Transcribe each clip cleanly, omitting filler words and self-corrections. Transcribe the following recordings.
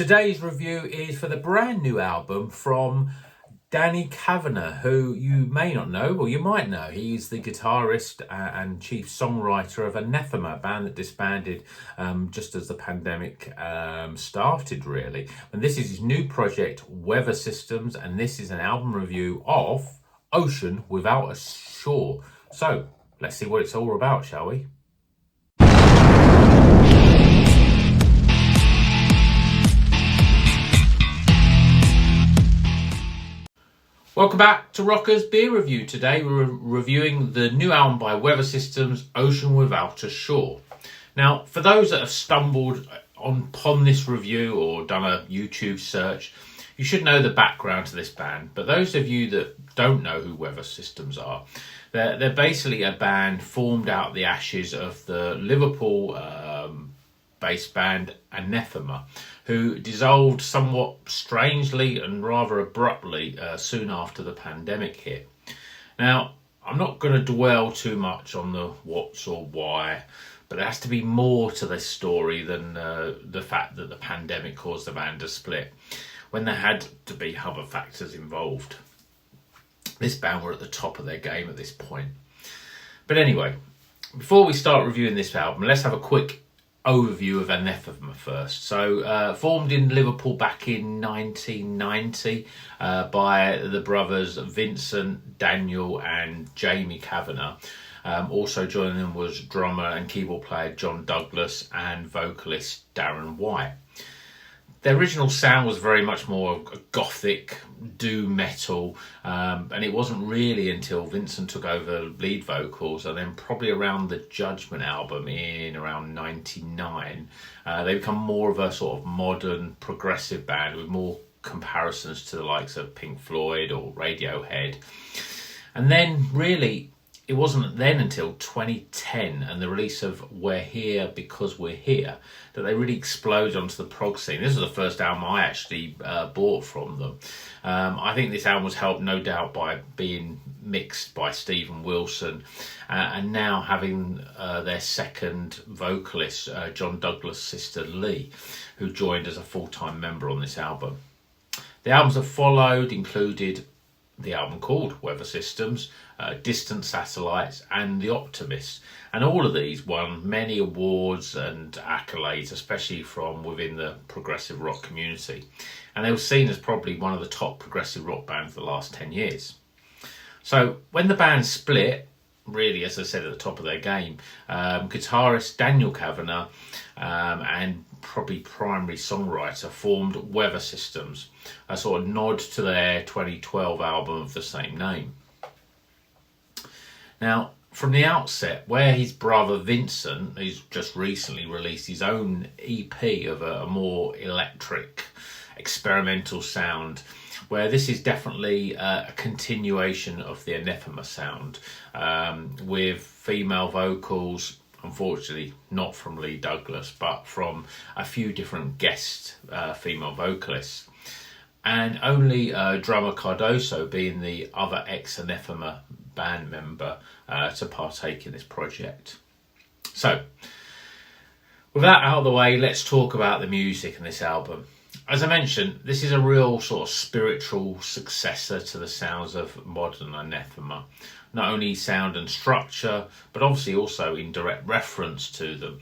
Today's review is for the brand new album from Danny Kavanagh, who you may not know, or you might know. He's the guitarist and chief songwriter of Anathema, a band that disbanded just as the pandemic started, really. And this is his new project, Weather Systems, and this is an album review of Ocean Without a Shore. So let's see what it's all about, shall we? Welcome back to Rocker's Beer Review. Today we're reviewing the new album by Weather Systems, Ocean Without a Shore. Now, for those that have stumbled upon this review or done a YouTube search, you should know the background to this band. But those of you that don't know who Weather Systems are, they're basically a band formed out of the ashes of the Liverpool based band Anathema, who dissolved somewhat strangely and rather abruptly soon after the pandemic hit. Now, I'm not going to dwell too much on the what's or why, but there has to be more to this story than the fact that the pandemic caused the band to split, when there had to be other factors involved. This band were at the top of their game at this point. But anyway, before we start reviewing this album, let's have a quick overview of Anathema first. So formed in Liverpool back in 1990 by the brothers Vincent, Daniel and Jamie Kavanagh. Also joining them was drummer and keyboard player John Douglas and vocalist Darren White. Their original sound was very much more gothic, doom metal, and it wasn't really until Vincent took over lead vocals, and then probably around the Judgment album in around 99, they become more of a sort of modern progressive band with more comparisons to the likes of Pink Floyd or Radiohead. And then really, it wasn't then until 2010 and the release of We're Here Because We're Here that they really exploded onto the prog scene. This was the first album I actually bought from them. I think this album was helped no doubt by being mixed by Stephen Wilson and now having their second vocalist, John Douglas' sister Lee, who joined as a full-time member on this album. The albums that followed included the album called Weather Systems, Distant Satellites and The Optimist. And all of these won many awards and accolades, especially from within the progressive rock community. And they were seen as probably one of the top progressive rock bands of the last 10 years. So when the band split, really, as I said, at the top of their game, guitarist Daniel Kavanagh and probably primary songwriter formed Weather Systems, a sort of nod to their 2012 album of the same name. Now, from the outset, where his brother Vincent, who's just recently released his own EP of a more electric, experimental sound, where this is definitely a continuation of the Anathema sound, with female vocals, unfortunately not from Lee Douglas, but from a few different guest female vocalists. And only drummer Cardoso being the other ex-Anathema band member to partake in this project. So, with that out of the way, let's talk about the music in this album. As I mentioned, this is a real sort of spiritual successor to the sounds of modern Anathema. Not only sound and structure, but obviously also in direct reference to them,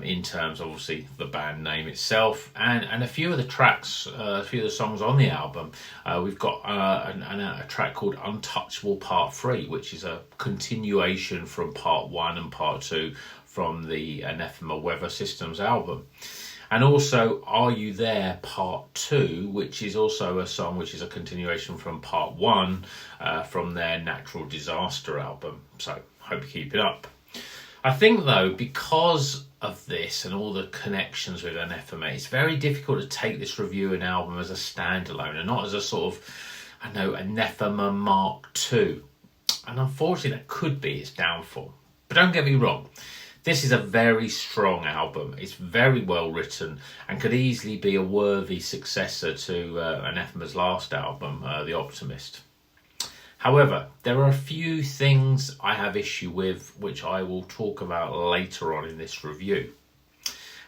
in terms of obviously the band name itself and a few of the tracks, a few of the songs on the album. We've got a track called Untouchable Part 3, which is a continuation from Part 1 and Part 2 from the Anathema Weather Systems album. And also Are You There Part 2, which is also a song which is a continuation from Part 1 from their Natural Disaster album. So hope you keep it up. I think though, because of this and all the connections with Anathema, it's very difficult to take this review and album as a standalone and not as a sort of, Anathema Mark II. And unfortunately that could be its downfall. But don't get me wrong. This is a very strong album. It's very well written and could easily be a worthy successor to Anathema's last album, The Optimist. However, there are a few things I have issue with, which I will talk about later on in this review.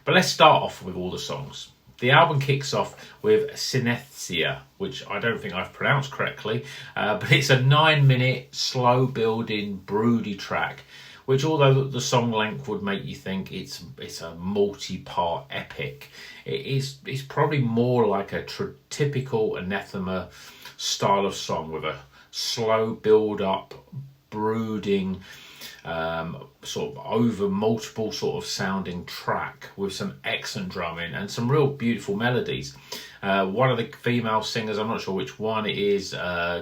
But let's start off with all the songs. The album kicks off with Synesthesia, which I don't think I've pronounced correctly, but it's a 9-minute, slow-building, broody track, which, although the song length would make you think it's a multi-part epic, it's probably more like a typical Anathema style of song, with a slow build-up, brooding, sort of over multiple sort of sounding track with some excellent drumming and some real beautiful melodies. One of the female singers, I'm not sure which one it is,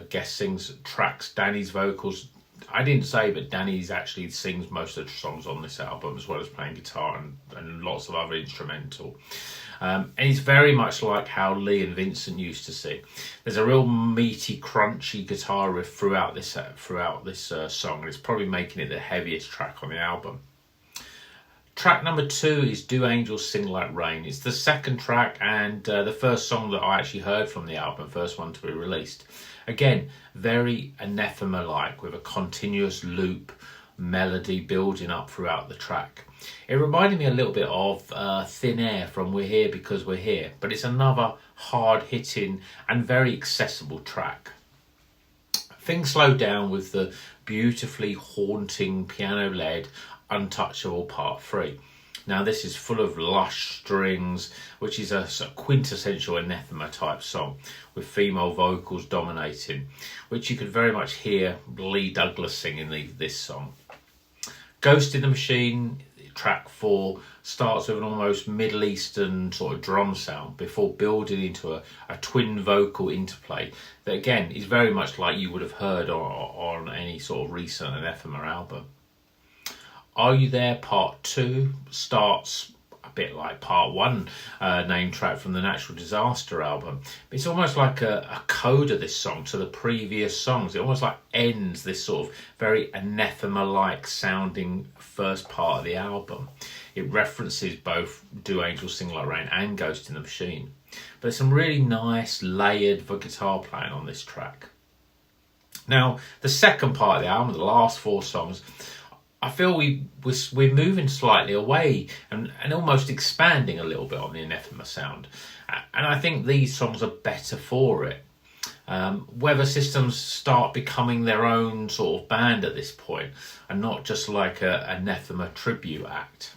guest sings tracks Danny's vocals. I didn't say, but Danny's actually sings most of the songs on this album, as well as playing guitar and lots of other instrumental. And it's very much like how Lee and Vincent used to sing. There's a real meaty, crunchy guitar riff throughout this song, and it's probably making it the heaviest track on the album. Track number 2 is Do Angels Sing Like Rain. It's the second track and the first song that I actually heard from the album, first one to be released. Again, very Anathema-like, with a continuous loop melody building up throughout the track. It reminded me a little bit of Thin Air from We're Here Because We're Here, but it's another hard-hitting and very accessible track. Things slow down with the beautifully haunting piano-led Untouchable Part 3. Now, this is full of lush strings, which is a quintessential Anathema type song, with female vocals dominating, which you could very much hear Lee Douglas singing this song. Ghost in the Machine, track 4, starts with an almost Middle Eastern sort of drum sound before building into a twin vocal interplay that, again, is very much like you would have heard on any sort of recent Anathema album. Are You There Part 2 starts a bit like Part 1, name track from the Natural Disaster album. It's almost like a coda, this song, to the previous songs. It almost like ends this sort of very Anathema-like sounding first part of the album. It references both Do Angels Sing Like Rain and Ghost in the Machine. But there's some really nice layered guitar playing on this track. Now, the second part of the album, the last 4 songs, I feel we're moving slightly away and almost expanding a little bit on the Anathema sound. And I think these songs are better for it. Weather Systems start becoming their own sort of band at this point, and not just like a Anathema tribute act.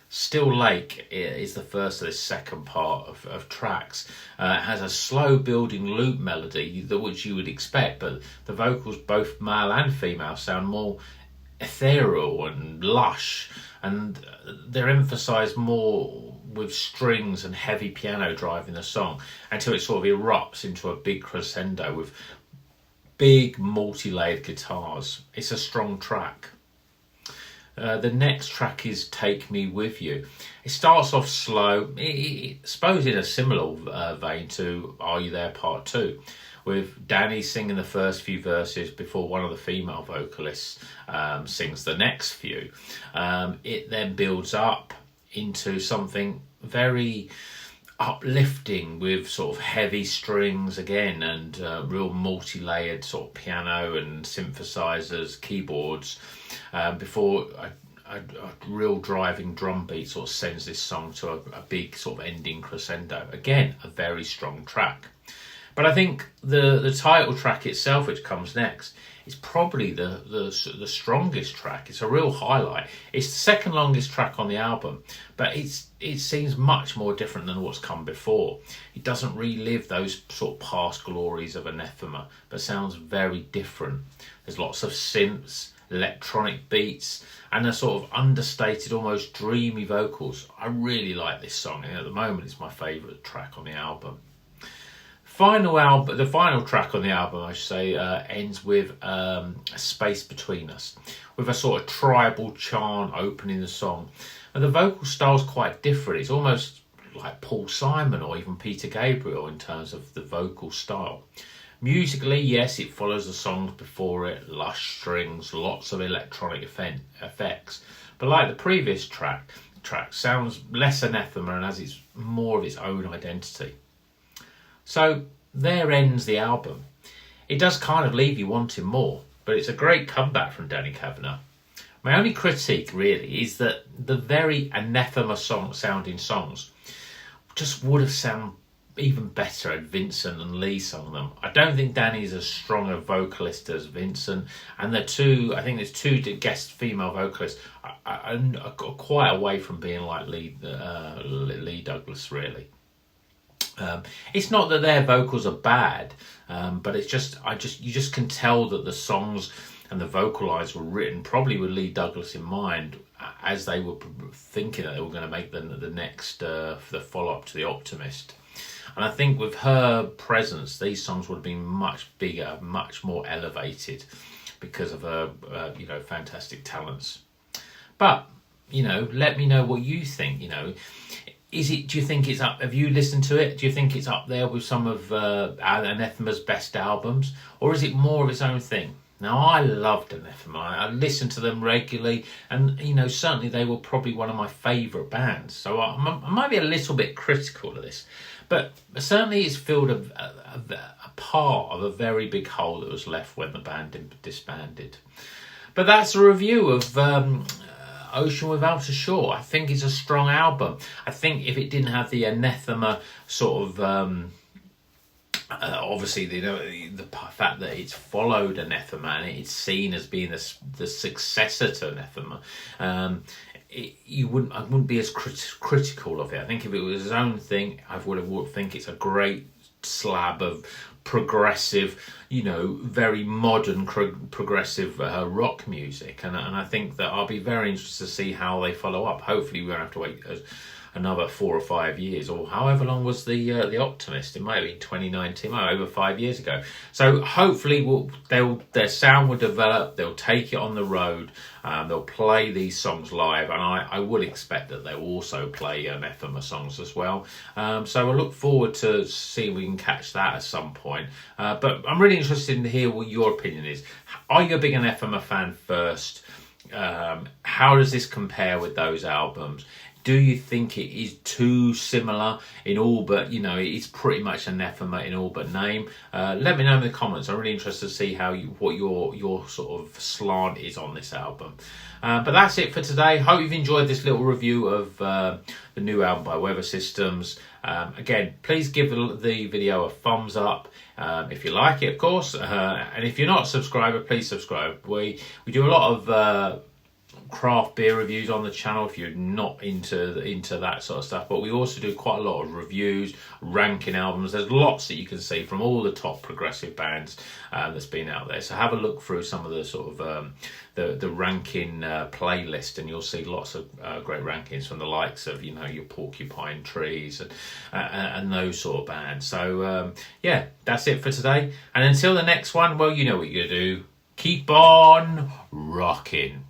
Still Lake is the first of this second part of tracks. It has a slow building loop melody, which you would expect, but the vocals, both male and female, sound more ethereal and lush, and they're emphasised more with strings and heavy piano driving the song until it sort of erupts into a big crescendo with big multi-layered guitars. It's a strong track. The next track is Take Me With You. It starts off slow, I suppose in a similar vein to Are You There Part 2, with Danny singing the first few verses before one of the female vocalists sings the next few. It then builds up into something very uplifting with sort of heavy strings again and real multi-layered sort of piano and synthesizers, keyboards, before a real driving drum beat sort of sends this song to a big sort of ending crescendo. Again, a very strong track. But I think the title track itself, which comes next, is probably the strongest track. It's a real highlight. It's the second longest track on the album, but it seems much more different than what's come before. It doesn't relive those sort of past glories of Anathema, but sounds very different. There's lots of synths, electronic beats, and a sort of understated, almost dreamy vocals. I really like this song, and at the moment it's my favourite track on the album. The final track on the album, I should say, ends with A Space Between Us, with a sort of tribal chant opening the song. And the vocal style's quite different. It's almost like Paul Simon or even Peter Gabriel in terms of the vocal style. Musically, yes, it follows the songs before it, lush strings, lots of electronic effects. But like the previous track sounds less Anathema and has more of its own identity. So there ends the album. It does kind of leave you wanting more, but it's a great comeback from Danny Kavanagh. My only critique really is that the very Anathema sounding songs just would have sounded even better had Vincent and Lee sung them. I don't think Danny's as strong a vocalist as Vincent, and I think there's two guest female vocalists are quite away from being like Lee Douglas, really. It's not that their vocals are bad, but it's just you just can tell that the songs and the vocal lines were written probably with Lee Douglas in mind, as they were thinking that they were going to make the next the follow-up to The Optimist. And I think with her presence, these songs would have been much bigger, much more elevated because of her, fantastic talents. But, let me know what you think. Do you think it's up? Have you listened to it? Do you think it's up there with some of Anathema's best albums? Or is it more of its own thing? Now, I loved Anathema. I listened to them regularly, and certainly they were probably one of my favourite bands. So I might be a little bit critical of this, but certainly it's filled a part of a very big hole that was left when the band disbanded. But that's a review of Ocean Without a Shore. I think it's a strong album. I think if it didn't have the Anathema sort of obviously, the fact that it's followed Anathema and it's seen as being the successor to Anathema, I wouldn't be as critical of it. I think if it was his own thing, I would think it's a great slab of progressive, very modern progressive rock music, and I think that I'll be very interested to see how they follow up. Hopefully, we won't have to wait another 4 or 5 years, or however long was the Optimist. It might have been 2019, over 5 years ago. So hopefully their sound will develop, they'll take it on the road, they'll play these songs live, and I would expect that they'll also play Anathema songs as well. So I look forward to see if we can catch that at some point. But I'm really interested to hear what your opinion is. Are you a big Anathema fan first? How does this compare with those albums? Do you think it is too similar in all but, it's pretty much Anathema in all but name? Let me know in the comments. I'm really interested to see what your sort of slant is on this album. But that's it for today. Hope you've enjoyed this little review of the new album by Weather Systems. Again, please give the video a thumbs up if you like it, of course. And if you're not a subscriber, please subscribe. We do a lot of craft beer reviews on the channel if you're not into that sort of stuff, but we also do quite a lot of reviews, ranking albums. There's lots that you can see from all the top progressive bands that's been out there, so have a look through some of the sort of the ranking playlist, and you'll see lots of great rankings from the likes of your Porcupine Trees and those sort of bands. So yeah, that's it for today, and until the next one, well, you know what you're gonna do. Keep on rocking.